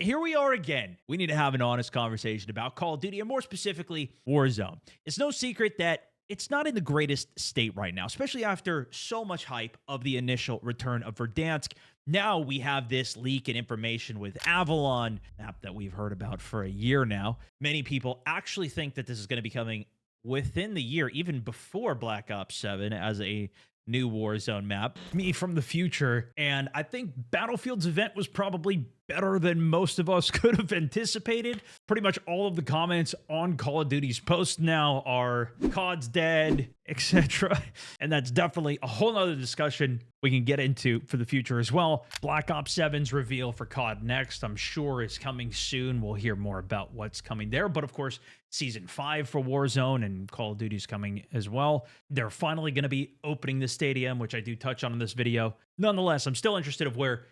here we are again. We need to have an honest conversation about Call of Duty and more specifically Warzone. It's no secret that it's not in the greatest state right now, especially after so much hype of the initial return of Verdansk. Now we have this leak and information with Avalon, app that we've heard about for a year now. Many people actually think that this is going to be coming within the year, even before Black Ops 7 as a new Warzone map. Me from the future, and I think Battlefield's event was probably better than most of us could have anticipated. Pretty much all of the comments on Call of Duty's post now are COD's dead, etc. And that's definitely a whole nother discussion we can get into for the future as well. Black Ops 7's reveal for COD next, I'm sure, is coming soon. We'll hear more about what's coming there. But of course, Season 5 for Warzone and Call of Duty's coming as well. They're finally going to be opening the stadium, which I do touch on in this video. Nonetheless, I'm still interested of where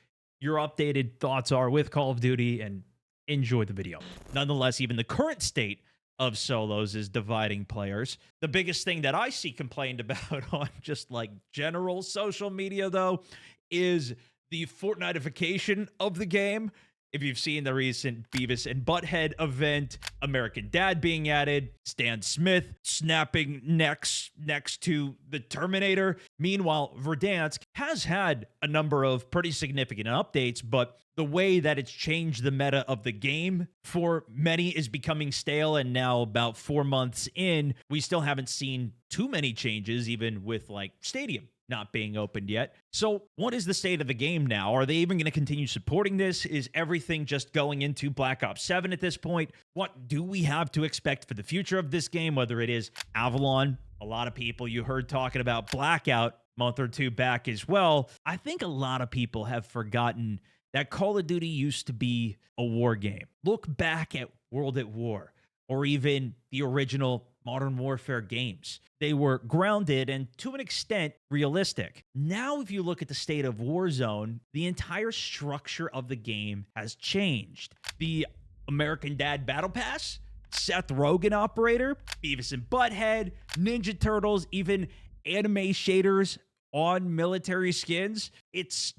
your updated thoughts are with Call of Duty, and enjoy the video. Nonetheless, even the current state of solos is dividing players. The biggest thing that I see complained about on just like general social media, though, is the Fortniteification of the game. If you've seen the recent Beavis and Butthead event, American Dad being added, Stan Smith snapping necks next to the Terminator. Meanwhile, Verdansk has had a number of pretty significant updates, but the way that it's changed the meta of the game for many is becoming stale, and now about 4 months in, we still haven't seen too many changes, even with like Stadium not being opened yet. So what is the state of the game now? Are they even going to continue supporting this? Is everything just going into Black Ops 7 at this point? What do we have to expect for the future of this game, whether it is Avalon? A lot of people you heard talking about Blackout a month or two back as well. I think a lot of people have forgotten that Call of Duty used to be a war game. Look back at World at War, or even the original Modern Warfare games. They were grounded and, to an extent, realistic. Now, if you look at the state of Warzone, the entire structure of the game has changed. The American Dad Battle Pass, Seth Rogen operator, Beavis and Butthead, Ninja Turtles, even anime shaders on military skins. It's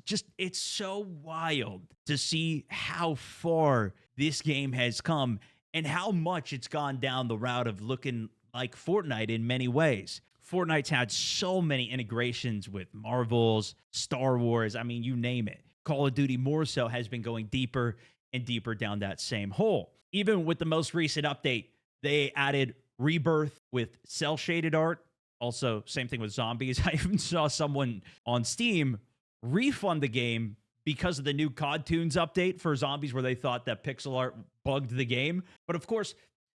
so wild to see how far this game has come and how much it's gone down the route of looking like Fortnite in many ways. Fortnite's had so many integrations with Marvel's, Star Wars, I mean, you name it. Call of Duty more so has been going deeper and deeper down that same hole. Even with the most recent update, they added Rebirth with cel-shaded art. Also, same thing with zombies. I even saw someone on Steam refund the game because of the new COD Tunes update for zombies, where they thought that pixel art bugged the game. But of course,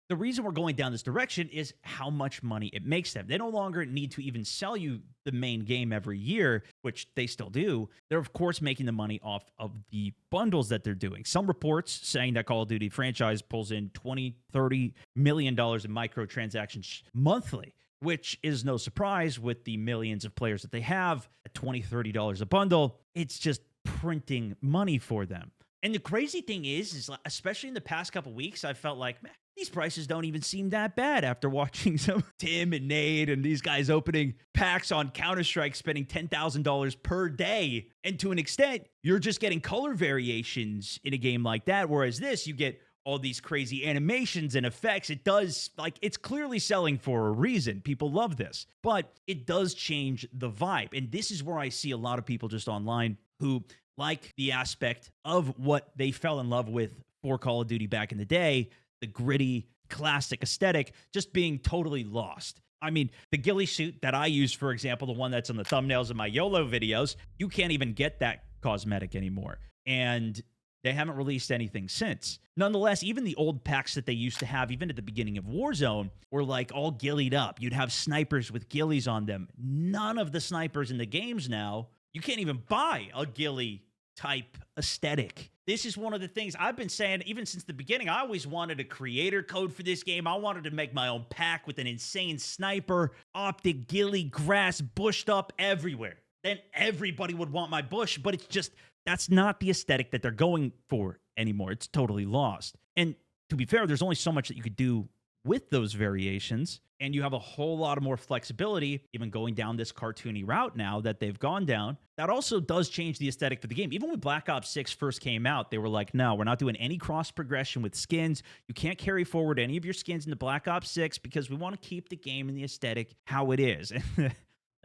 the reason we're going down this direction is how much money it makes them. They no longer need to even sell you the main game every year, which they still do. They're, of course, making the money off of the bundles that they're doing. Some reports saying that Call of Duty franchise pulls in $20-30 million in microtransactions monthly, which is no surprise with the millions of players that they have at $20-30 a bundle. It's just printing money for them. And the crazy thing is especially in the past couple weeks, I felt like, man, these prices don't even seem that bad after watching some Tim and Nate and these guys opening packs on Counter-Strike, spending $10,000 per day. And to an extent, you're just getting color variations in a game like that. Whereas this, you get all these crazy animations and effects. It does, like, it's clearly selling for a reason. People love this. But it does change the vibe. And this is where I see a lot of people just online who like the aspect of what they fell in love with for Call of Duty back in the day, the gritty, classic aesthetic, just being totally lost. I mean, the ghillie suit that I use, for example, the one that's on the thumbnails of my YOLO videos, you can't even get that cosmetic anymore. And they haven't released anything since. Nonetheless, even the old packs that they used to have, even at the beginning of Warzone, were like all ghillied up. You'd have snipers with ghillies on them. None of the snipers in the games now, you can't even buy a ghillie type aesthetic. This is one of the things I've been saying even since the beginning. I always wanted a creator code for this game. I wanted to make my own pack with an insane sniper, optic, ghillie, grass, bushed up everywhere. Then everybody would want my bush, but it's just, that's not the aesthetic that they're going for anymore. It's totally lost. And to be fair, there's only so much that you could do with those variations. And you have a whole lot of more flexibility, even going down this cartoony route now that they've gone down. That also does change the aesthetic for the game. Even when Black Ops 6 first came out, they were like, no, we're not doing any cross progression with skins. You can't carry forward any of your skins into Black Ops 6 because we want to keep the game and the aesthetic how it is.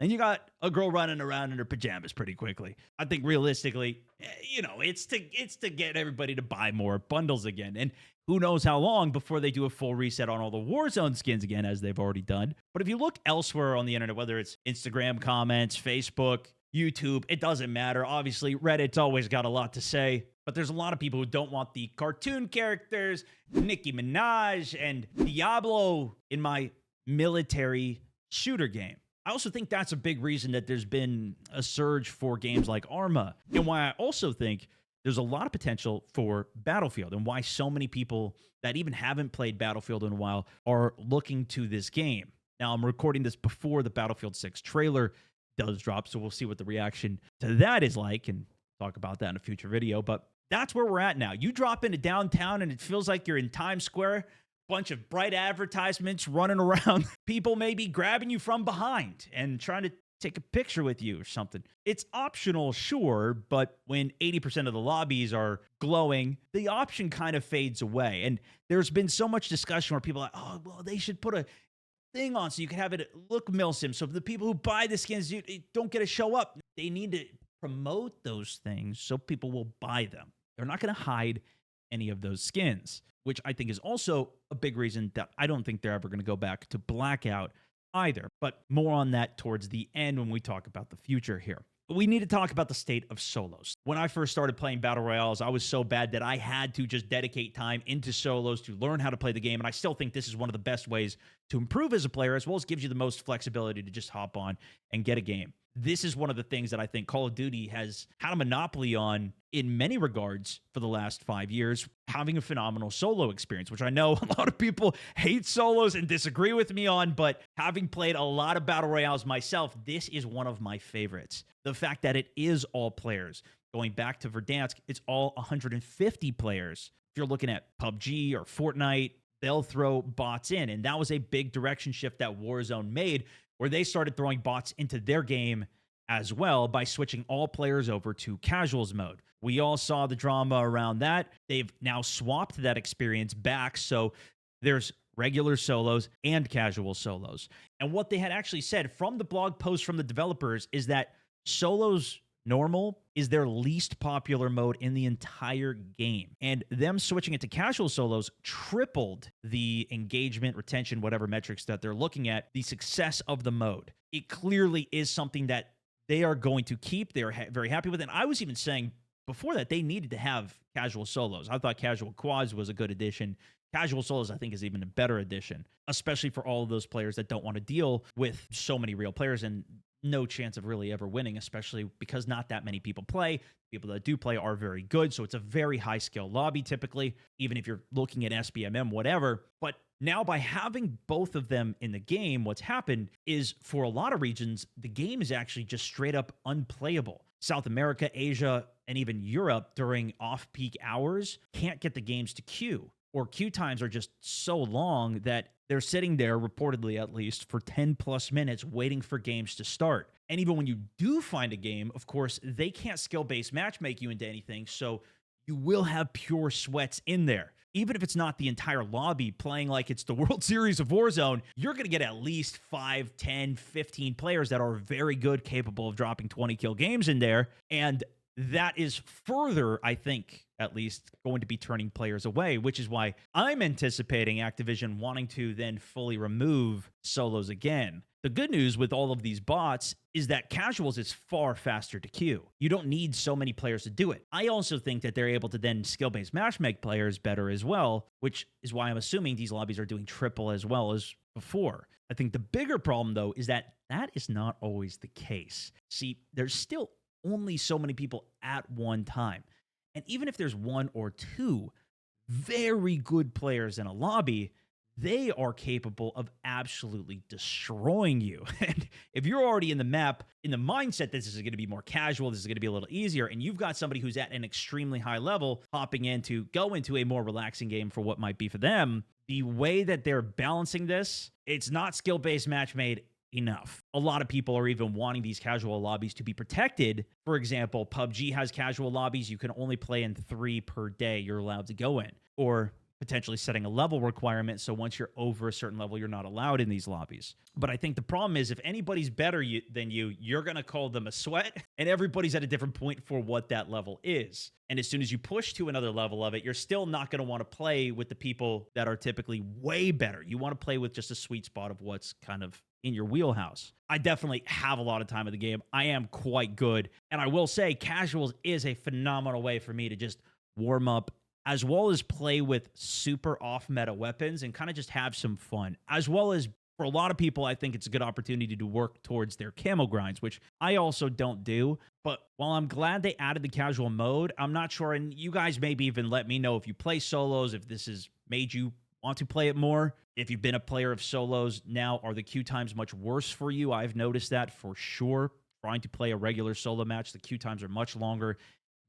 And you got a girl running around in her pajamas pretty quickly. I think realistically, it's to get everybody to buy more bundles again. And who knows how long before they do a full reset on all the Warzone skins again, as they've already done. But if you look elsewhere on the internet, whether it's Instagram comments, Facebook, YouTube, it doesn't matter. Obviously, Reddit's always got a lot to say. But there's a lot of people who don't want the cartoon characters, Nicki Minaj, and Diablo in my military shooter game. I also think that's a big reason that there's been a surge for games like Arma, and why I also think there's a lot of potential for Battlefield, and why so many people that even haven't played Battlefield in a while are looking to this game. Now, I'm recording this before the Battlefield 6 trailer does drop, so we'll see what the reaction to that is like, and talk about that in a future video. But that's where we're at now. You drop into downtown, and it feels like you're in Times Square. Bunch of bright advertisements running around, people maybe grabbing you from behind and trying to take a picture with you or something. It's optional, sure, but when 80% of the lobbies are glowing, the option kind of fades away. And there's been so much discussion where people are like, oh, well, they should put a thing on so you can have it look milsim. So the people who buy the skins don't get to show up. They need to promote those things so people will buy them. They're not going to hide any of those skins, which I think is also a big reason that I don't think they're ever going to go back to Blackout either. But more on that towards the end when we talk about the future here. We need to talk about the state of solos. When I first started playing Battle Royales, I was so bad that I had to just dedicate time into solos to learn how to play the game. And I still think this is one of the best ways to improve as a player, as well as gives you the most flexibility to just hop on and get a game. This is one of the things that I think Call of Duty has had a monopoly on in many regards for the last 5 years, having a phenomenal solo experience, which I know a lot of people hate solos and disagree with me on, but having played a lot of Battle Royales myself, this is one of my favorites. The fact that it is all players. Going back to Verdansk, it's all 150 players. If you're looking at PUBG or Fortnite, they'll throw bots in, and that was a big direction shift that Warzone made, where they started throwing bots into their game as well by switching all players over to casuals mode. We all saw the drama around that. They've now swapped that experience back, so there's regular solos and casual solos. And what they had actually said from the blog post from the developers is that solos normal is their least popular mode in the entire game. And them switching it to casual solos tripled the engagement, retention, whatever metrics that they're looking at, the success of the mode. It clearly is something that they are going to keep. They're very happy with it. And I was even saying before that they needed to have casual solos. I thought casual quads was a good addition. Casual solos, I think, is even a better addition, especially for all of those players that don't want to deal with so many real players and no chance of really ever winning, especially because not that many people play. People that do play are very good, so it's a very high-skill lobby typically, even if you're looking at SBMM, whatever. But now by having both of them in the game, what's happened is for a lot of regions, the game is actually just straight up unplayable. South America, Asia, and even Europe during off-peak hours can't get the games to queue, or queue times are just so long that they're sitting there, reportedly at least, for 10 plus minutes waiting for games to start. And even when you do find a game, of course, they can't skill-based matchmake you into anything, so you will have pure sweats in there. Even if it's not the entire lobby playing like it's the World Series of Warzone, you're going to get at least 5, 10, 15 players that are very good, capable of dropping 20-kill games in there. And that is further, I think, at least, going to be turning players away, which is why I'm anticipating Activision wanting to then fully remove solos again. The good news with all of these bots is that casuals is far faster to queue. You don't need so many players to do it. I also think that they're able to then skill-based matchmake players better as well, which is why I'm assuming these lobbies are doing triple as well as before. I think the bigger problem, though, is that that is not always the case. See, there's still only so many people at one time. And even if there's one or two very good players in a lobby, they are capable of absolutely destroying you. And if you're already in the map, in the mindset, this is going to be more casual, this is going to be a little easier, and you've got somebody who's at an extremely high level hopping in to go into a more relaxing game for what might be for them, the way that they're balancing this, it's not skill-based match made enough. A lot of people are even wanting these casual lobbies to be protected. For example, PUBG has casual lobbies. You can only play in 3 per day you're allowed to go in. Or potentially setting a level requirement, so once you're over a certain level, you're not allowed in these lobbies. But I think the problem is if anybody's better than you, you're going to call them a sweat, and everybody's at a different point for what that level is. And as soon as you push to another level of it, you're still not going to want to play with the people that are typically way better. You want to play with just a sweet spot of what's kind of in your wheelhouse. I definitely have a lot of time in the game. I am quite good. And I will say casuals is a phenomenal way for me to just warm up, as well as play with super off-meta weapons and kind of just have some fun. As well as, for a lot of people, I think it's a good opportunity to work towards their camo grinds, which I also don't do. But while I'm glad they added the casual mode, I'm not sure, and you guys maybe even let me know if you play solos, if this has made you want to play it more. If you've been a player of solos now, are the queue times much worse for you? I've noticed that for sure. Trying to play a regular solo match, the queue times are much longer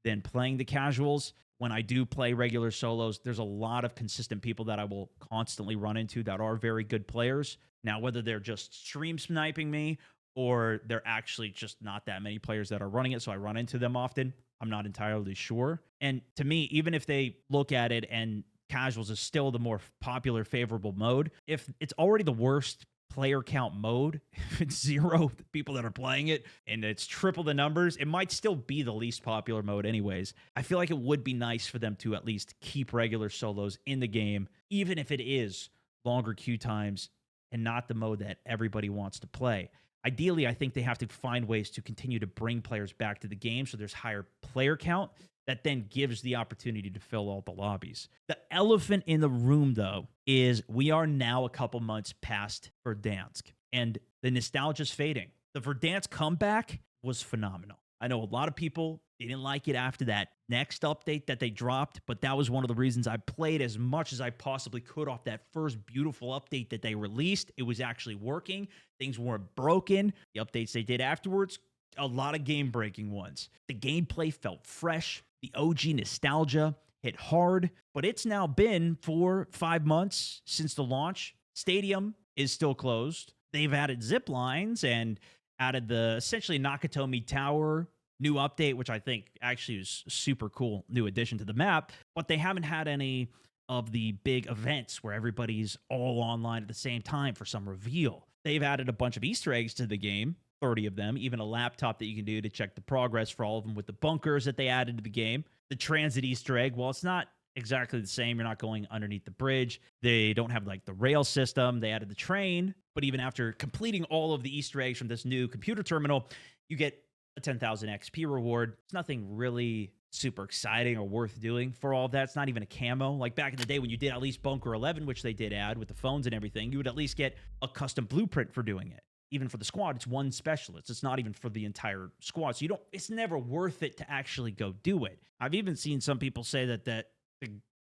than playing the casuals. When I do play regular solos, there's a lot of consistent people that I will constantly run into that are very good players. Now, whether they're just stream sniping me or they're actually just not that many players that are running it, so I run into them often, I'm not entirely sure. And to me, even if they look at it and casuals is still the more popular, favorable mode, if it's already the worst player count mode, if it's 0 people that are playing it and it's triple the numbers, it might still be the least popular mode anyways. I feel like it would be nice for them to at least keep regular solos in the game, even if it is longer queue times and not the mode that everybody wants to play. Ideally, I think they have to find ways to continue to bring players back to the game so there's higher player count that then gives the opportunity to fill all the lobbies. The elephant in the room, though, is we are now a couple months past Verdansk, and the nostalgia's fading. The Verdansk comeback was phenomenal. I know a lot of people didn't like it after that next update that they dropped, but that was one of the reasons I played as much as I possibly could off that first beautiful update that they released. It was actually working. Things weren't broken. The updates they did afterwards, a lot of game-breaking ones. The gameplay felt fresh. The OG nostalgia hit hard, but it's now been 4-5 months since the launch. Stadium is still closed. They've added zip lines and added the essentially Nakatomi Tower new update, which I think actually is a super cool new addition to the map, but they haven't had any of the big events where everybody's all online at the same time for some reveal. They've added a bunch of Easter eggs to the game, 30 of them, even a laptop that you can do to check the progress for all of them with the bunkers that they added to the game. The transit Easter egg, well, it's not exactly the same. You're not going underneath the bridge. They don't have like the rail system. They added the train, but even after completing all of the Easter eggs from this new computer terminal, you get a 10,000 XP reward. It's nothing really super exciting or worth doing for all of that. It's not even a camo. Like back in the day when you did at least Bunker 11, which they did add with the phones and everything, you would at least get a custom blueprint for doing it. Even for the squad, it's one specialist. It's not even for the entire squad. So it's never worth it to actually go do it. I've even seen some people say that the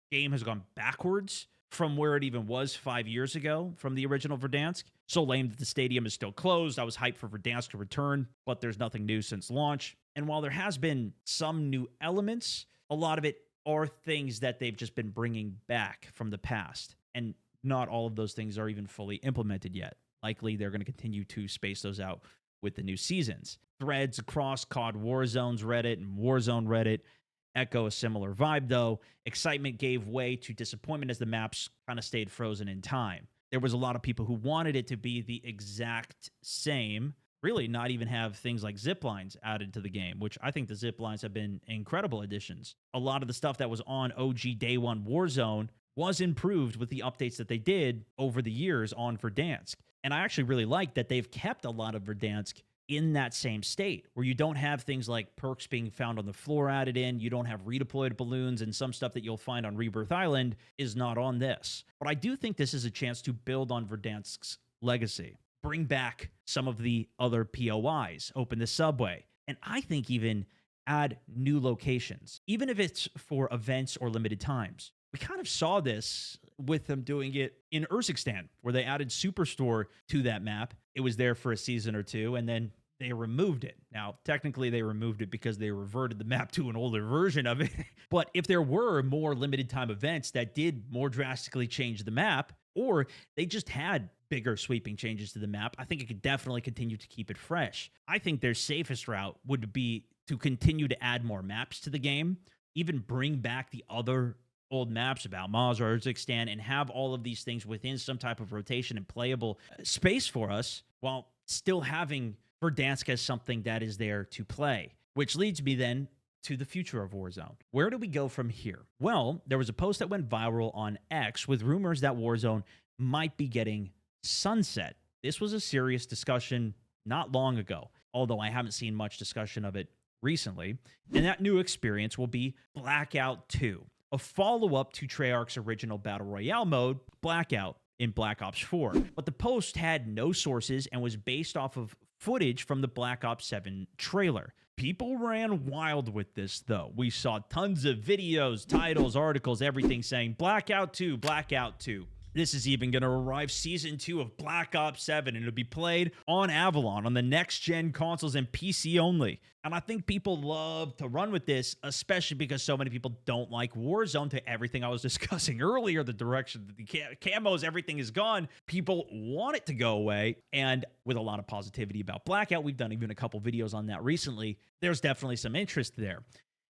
game has gone backwards from where it even was 5 years ago from the original Verdansk. So lame that the stadium is still closed. I was hyped for Verdansk to return, but there's nothing new since launch. And while there has been some new elements, a lot of it are things that they've just been bringing back from the past. And not all of those things are even fully implemented yet. Likely they're going to continue to space those out with the new seasons. Threads across COD Warzone's Reddit and Warzone Reddit echo a similar vibe, though. Excitement gave way to disappointment as the maps kind of stayed frozen in time. There was a lot of people who wanted it to be the exact same, really not even have things like zip lines added to the game, which I think the zip lines have been incredible additions. A lot of the stuff that was on OG Day 1 Warzone was improved with the updates that they did over the years on Verdansk. And I actually really like that they've kept a lot of Verdansk in that same state, where you don't have things like perks being found on the floor added in, you don't have redeployed balloons, and some stuff that you'll find on Rebirth Island is not on this. But I do think this is a chance to build on Verdansk's legacy, bring back some of the other POIs, open the subway, and I think even add new locations, even if it's for events or limited times. We kind of saw this with them doing it in Urzikstan, where they added Superstore to that map. It was there for a season or two, and then they removed it. Now, technically, they removed it because they reverted the map to an older version of it. But if there were more limited time events that did more drastically change the map, or they just had bigger sweeping changes to the map, I think it could definitely continue to keep it fresh. I think their safest route would be to continue to add more maps to the game, even bring back the other old maps about Maz or Urzikstan, and have all of these things within some type of rotation and playable space for us, while still having Verdansk as something that is there to play. Which leads me then to the future of Warzone. Where do we go from here? Well, there was a post that went viral on X with rumors that Warzone might be getting sunset. This was a serious discussion not long ago, although I haven't seen much discussion of it recently. And that new experience will be Blackout 2, a follow-up to Treyarch's original Battle Royale mode, Blackout, in Black Ops 4. But the post had no sources and was based off of footage from the Black Ops 7 trailer. People ran wild with this, though. We saw tons of videos, titles, articles, everything saying Blackout 2, Blackout 2. This is even going to arrive Season 2 of Black Ops 7, and it'll be played on Avalon on the next-gen consoles and PC only. And I think people love to run with this, especially because so many people don't like Warzone, to everything I was discussing earlier, the direction that the camos, everything is gone. People want it to go away, and with a lot of positivity about Blackout, we've done even a couple videos on that recently, there's definitely some interest there.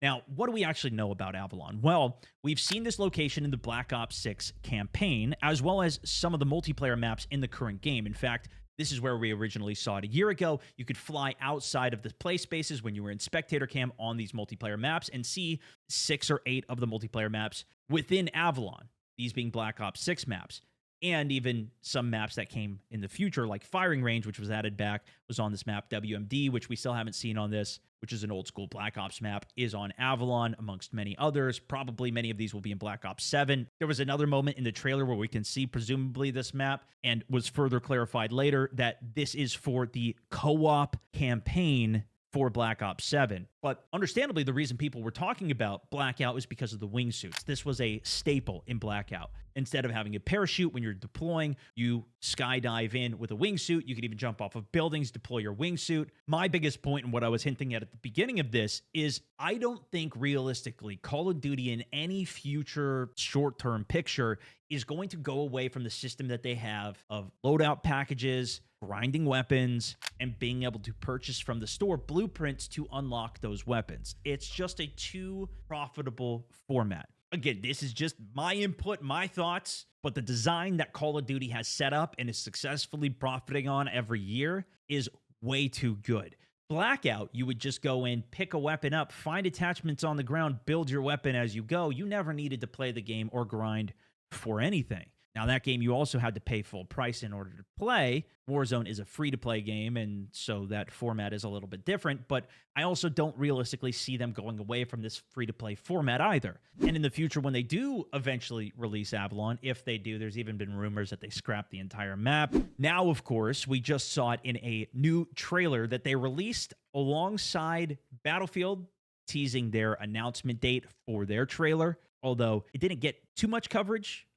Now, what do we actually know about Avalon? Well, we've seen this location in the Black Ops 6 campaign, as well as some of the multiplayer maps in the current game. In fact, this is where we originally saw it a year ago. You could fly outside of the play spaces when you were in spectator cam on these multiplayer maps and see 6 or 8 of the multiplayer maps within Avalon, these being Black Ops 6 maps. And even some maps that came in the future, like Firing Range, which was added back, was on this map. WMD, which we still haven't seen on this, which is an old school Black Ops map, is on Avalon, amongst many others. Probably many of these will be in Black Ops 7. There was another moment in the trailer where we can see, presumably, this map, and was further clarified later that this is for the co-op campaign for Black Ops 7. But understandably, the reason people were talking about Blackout was because of the wingsuits. This was a staple in Blackout. Instead of having a parachute when you're deploying, you skydive in with a wingsuit. You can even jump off of buildings, deploy your wingsuit. My biggest point, and what I was hinting at the beginning of this, is I don't think realistically Call of Duty in any future short-term picture is going to go away from the system that they have of loadout packages, grinding weapons, and being able to purchase from the store blueprints to unlock those weapons. It's just a too profitable format. Again, this is just my input, my thoughts, but the design that Call of Duty has set up and is successfully profiting on every year is way too good. Blackout, you would just go in, pick a weapon up, find attachments on the ground, build your weapon as you go. You never needed to play the game or grind for anything. Now, that game, you also had to pay full price in order to play. Warzone is a free-to-play game, and so that format is a little bit different, but I also don't realistically see them going away from this free-to-play format either. And in the future, when they do eventually release Avalon, if they do, there's even been rumors that they scrap the entire map. Now, of course, we just saw it in a new trailer that they released alongside Battlefield, teasing their announcement date for their trailer. Although it didn't get too much coverage,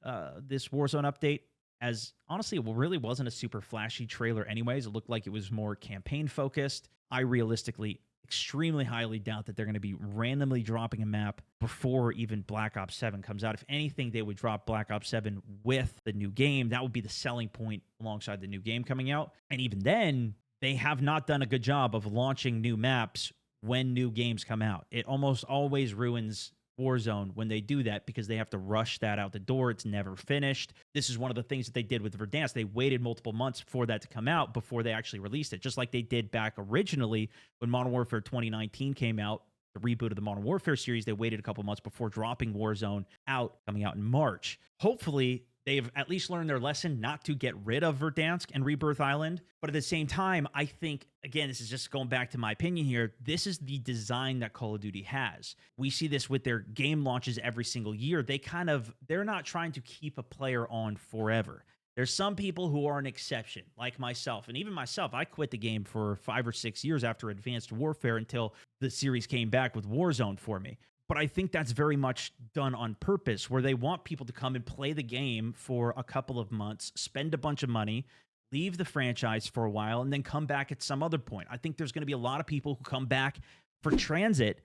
this Warzone update, as honestly, it really wasn't a super flashy trailer anyways. It looked like it was more campaign-focused. I realistically extremely highly doubt that they're going to be randomly dropping a map before even Black Ops 7 comes out. If anything, they would drop Black Ops 7 with the new game. That would be the selling point alongside the new game coming out. And even then, they have not done a good job of launching new maps when new games come out. It almost always ruins Warzone when they do that because they have to rush that out the door. It's never finished. This is one of the things that they did with Verdansk. They waited multiple months for that to come out before they actually released it, just like they did back originally when Modern Warfare 2019 came out, the reboot of the Modern Warfare series. They waited a couple months before dropping Warzone out, coming out in March. Hopefully, they've at least learned their lesson not to get rid of Verdansk and Rebirth Island. But at the same time, I think, again, this is just going back to my opinion here, this is the design that Call of Duty has. We see this with their game launches every single year. They're not trying to keep a player on forever. There's some people who are an exception, like myself. And even myself, I quit the game for 5 or 6 years after Advanced Warfare until the series came back with Warzone for me. But I think that's very much done on purpose, where they want people to come and play the game for a couple of months, spend a bunch of money, leave the franchise for a while, and then come back at some other point. I think there's going to be a lot of people who come back for transit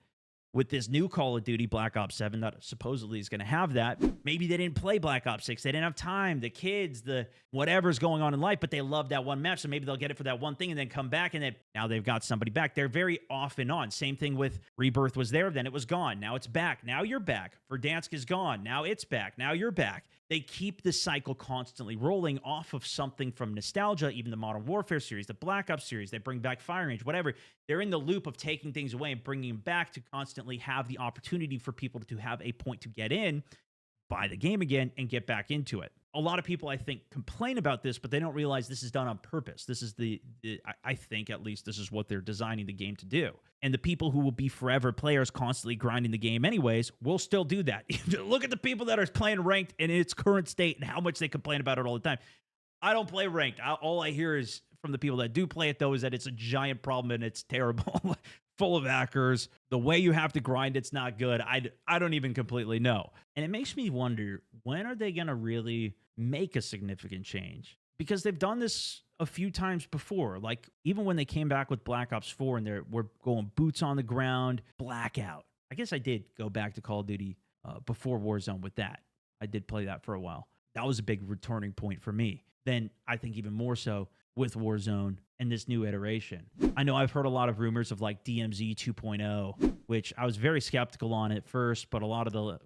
with this new Call of Duty Black Ops 7 that supposedly is going to have that. Maybe they didn't play Black Ops 6. They didn't have time, the kids, the whatever's going on in life, but they love that one match. So maybe they'll get it for that one thing and then come back, and then now they've got somebody back. They're very off and on. Same thing with Rebirth was there, then it was gone. Now it's back. Now you're back. Verdansk is gone. Now it's back. Now you're back. They keep the cycle constantly rolling off of something from nostalgia, even the Modern Warfare series, the Black Ops series. They bring back Firing Range, whatever. They're in the loop of taking things away and bringing them back to constantly have the opportunity for people to have a point to get in, buy the game again, and get back into it. A lot of people, I think, complain about this, but they don't realize this is done on purpose. This is I think at least this is what they're designing the game to do. And the people who will be forever players constantly grinding the game anyways will still do that. Look at the people that are playing ranked in its current state and how much they complain about it all the time. I don't play ranked. All I hear is from the people that do play it, though, is that it's a giant problem and it's terrible. Full of hackers. The way you have to grind, it's not good. I don't even completely know. And it makes me wonder, when are they going to really make a significant change? Because they've done this a few times before. Like, even when they came back with Black Ops 4 and we're going boots on the ground, blackout. I guess I did go back to Call of Duty before Warzone with that. I did play that for a while. That was a big returning point for me. Then I think even more so with Warzone and this new iteration. I know I've heard a lot of rumors of like DMZ 2.0, which I was very skeptical on at first, but a lot of the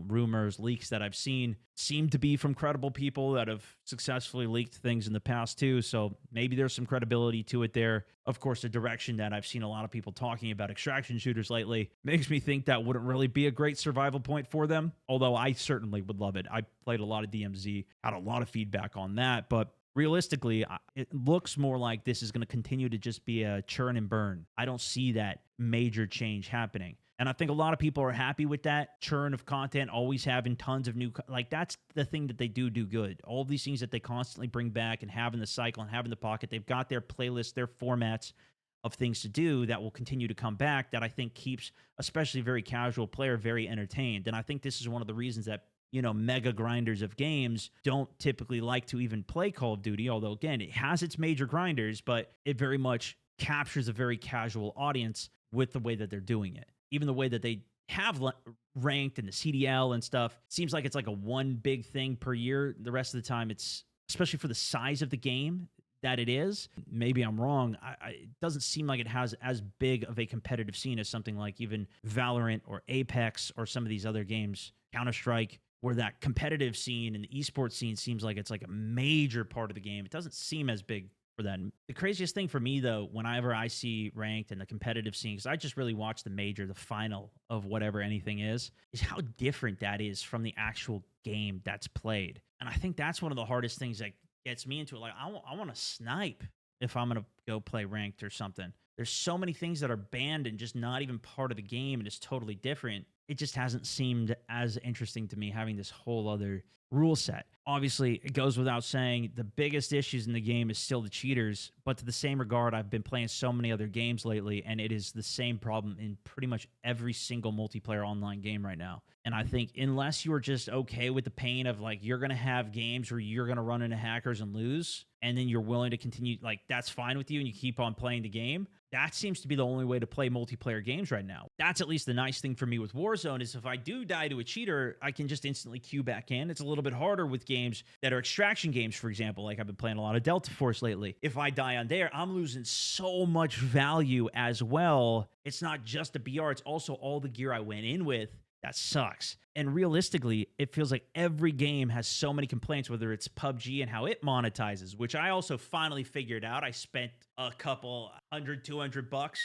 rumors, leaks that I've seen seem to be from credible people that have successfully leaked things in the past too. So maybe there's some credibility to it there. Of course, the direction that I've seen a lot of people talking about extraction shooters lately makes me think that wouldn't really be a great survival point for them. Although I certainly would love it. I played a lot of DMZ, had a lot of feedback on that, but realistically, it looks more like this is going to continue to just be a churn and burn. I don't see that major change happening. And I think a lot of people are happy with that churn of content, always having tons of new, like that's the thing that they do good. All of these things that they constantly bring back and have in the cycle and have in the pocket, they've got their playlists, their formats of things to do that will continue to come back that I think keeps, especially a very casual player, very entertained. And I think this is one of the reasons that mega grinders of games don't typically like to even play Call of Duty, although, again, it has its major grinders, but it very much captures a very casual audience with the way that they're doing it. Even the way that they have ranked and the CDL and stuff, seems like it's like a one big thing per year. The rest of the time, it's, especially for the size of the game that it is, maybe I'm wrong, it doesn't seem like it has as big of a competitive scene as something like even Valorant or Apex or some of these other games, Counter-Strike, where that competitive scene and the esports scene seems like it's like a major part of the game. It doesn't seem as big for that. The craziest thing for me, though, whenever I see ranked and the competitive scene, because I just really watch the major, the final of whatever anything is how different that is from the actual game that's played. And I think that's one of the hardest things that gets me into it. Like, I want to snipe if I'm going to go play ranked or something. There's so many things that are banned and just not even part of the game, and it's totally different. It just hasn't seemed as interesting to me having this whole other rule set. Obviously, it goes without saying, the biggest issues in the game is still the cheaters, but to the same regard, I've been playing so many other games lately, and it is the same problem in pretty much every single multiplayer online game right now. And I think unless you are just okay with the pain of, like, you're going to have games where you're going to run into hackers and lose, and then you're willing to continue, like, that's fine with you, and you keep on playing the game, that seems to be the only way to play multiplayer games right now. That's at least the nice thing for me with Warzone, is if I do die to a cheater, I can just instantly queue back in. It's a little bit harder with games that are extraction games, for example. Like, I've been playing a lot of Delta Force lately. If I die on there, I'm losing so much value as well. It's not just the BR, it's also all the gear I went in with. That sucks. And realistically, it feels like every game has so many complaints, whether it's PUBG and how it monetizes, which I also finally figured out. I spent a couple $100-200.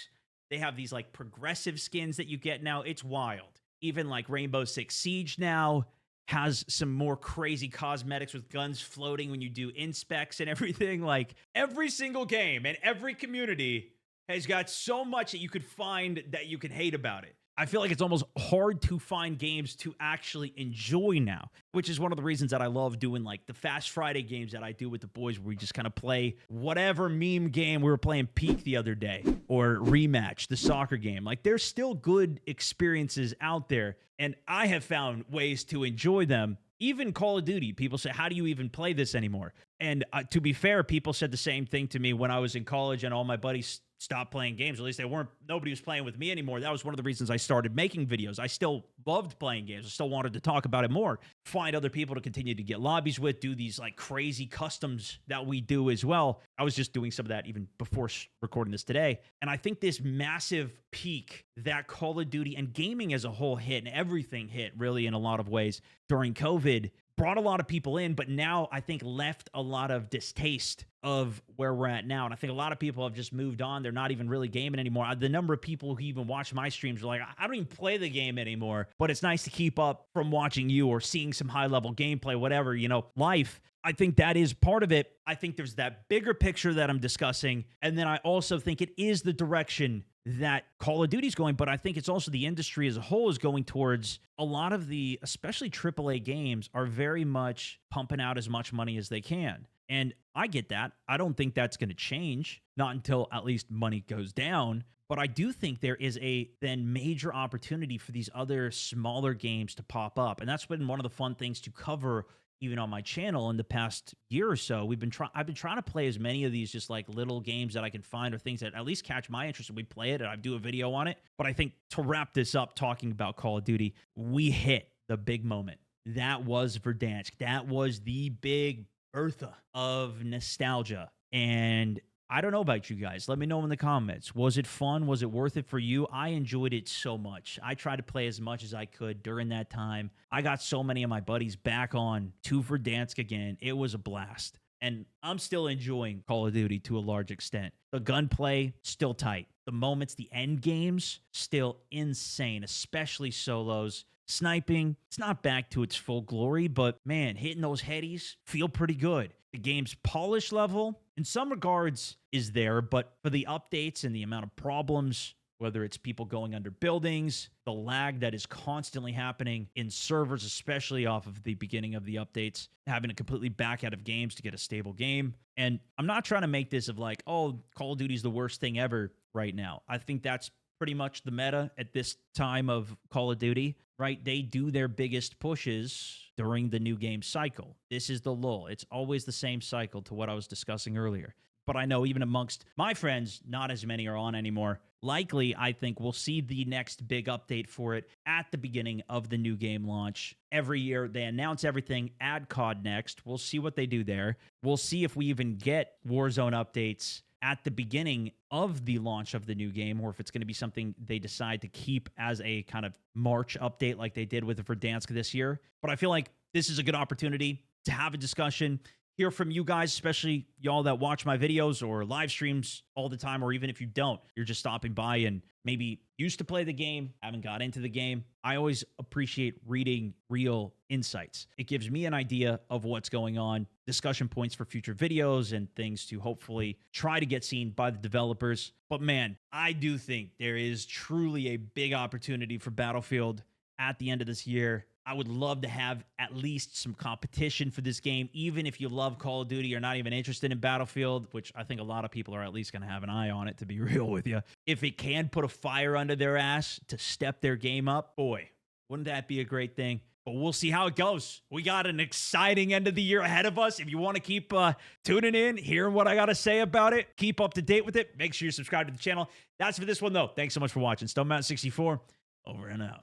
They have these like progressive skins that you get now. It's wild. Even like Rainbow Six Siege now has some more crazy cosmetics with guns floating when you do inspects and everything. Like, every single game and every community has got so much that you could find that you could hate about it. I feel like it's almost hard to find games to actually enjoy now, which is one of the reasons that I love doing like the Fast Friday games that I do with the boys, where we just kind of play whatever meme game. We were playing Peak the other day, or Rematch, the soccer game. Like, there's still good experiences out there, and I have found ways to enjoy them. Even Call of Duty, people say, how do you even play this anymore? And to be fair, people said the same thing to me when I was in college and all my buddies stopped playing games. At least nobody was playing with me anymore. That was one of the reasons I started making videos. I still loved playing games. I still wanted to talk about it more, find other people to continue to get lobbies with, do these like crazy customs that we do as well. I was just doing some of that even before recording this today. And I think this massive peak that Call of Duty and gaming as a whole hit, and everything hit really in a lot of ways during COVID, brought a lot of people in, but now I think left a lot of distaste of where we're at now. And I think a lot of people have just moved on. They're not even really gaming anymore. The number of people who even watch my streams are like, I don't even play the game anymore, but it's nice to keep up from watching you or seeing some high level gameplay, whatever, life. I think that is part of it. I think there's that bigger picture that I'm discussing. And then I also think it is the direction that Call of Duty is going, but I think it's also the industry as a whole is going towards a lot of the, especially AAA games, are very much pumping out as much money as they can. And I get that. I don't think that's going to change, not until at least money goes down. But I do think there is a then major opportunity for these other smaller games to pop up. And that's been one of the fun things to cover even on my channel in the past year or so. I've been trying to play as many of these just like little games that I can find, or things that at least catch my interest, and we play it and I do a video on it. But I think to wrap this up, talking about Call of Duty, we hit the big moment. That was Verdansk. That was the big Bertha of nostalgia. And I don't know about you guys. Let me know in the comments. Was it fun? Was it worth it for you? I enjoyed it so much. I tried to play as much as I could during that time. I got so many of my buddies back on to Verdansk again. It was a blast. And I'm still enjoying Call of Duty to a large extent. The gunplay, still tight. The moments, the end games, still insane, especially solos. Sniping, it's not back to its full glory, but man, hitting those headies feel pretty good. The game's polish level, in some regards, is there, but for the updates and the amount of problems, whether it's people going under buildings, the lag that is constantly happening in servers, especially off of the beginning of the updates, having to completely back out of games to get a stable game. And I'm not trying to make this of like, oh, Call of Duty is the worst thing ever right now. I think that's pretty much the meta at this time of Call of Duty, right? They do their biggest pushes during the new game cycle. This is the lull. It's always the same cycle to what I was discussing earlier. But I know even amongst my friends, not as many are on anymore. Likely, I think we'll see the next big update for it at the beginning of the new game launch. Every year, they announce everything, add COD next. We'll see what they do there. We'll see if we even get Warzone updates at the beginning of the launch of the new game, or if it's going to be something they decide to keep as a kind of March update like they did with Verdansk this year. But I feel like this is a good opportunity to have a discussion, hear from you guys, especially y'all that watch my videos or live streams all the time, or even if you don't, you're just stopping by and maybe used to play the game, haven't got into the game. I always appreciate reading real insights. It gives me an idea of what's going on, discussion points for future videos, and things to hopefully try to get seen by the developers. But man, I do think there is truly a big opportunity for Battlefield at the end of this year. I would love to have at least some competition for this game, even if you love Call of Duty, you're not even interested in Battlefield, which I think a lot of people are at least going to have an eye on it, to be real with you. If it can put a fire under their ass to step their game up, boy, wouldn't that be a great thing? But we'll see how it goes. We got an exciting end of the year ahead of us. If you want to keep tuning in, hearing what I got to say about it, keep up to date with it, make sure you subscribe to the channel. That's for this one, though. Thanks so much for watching. StoneMountain64, over and out.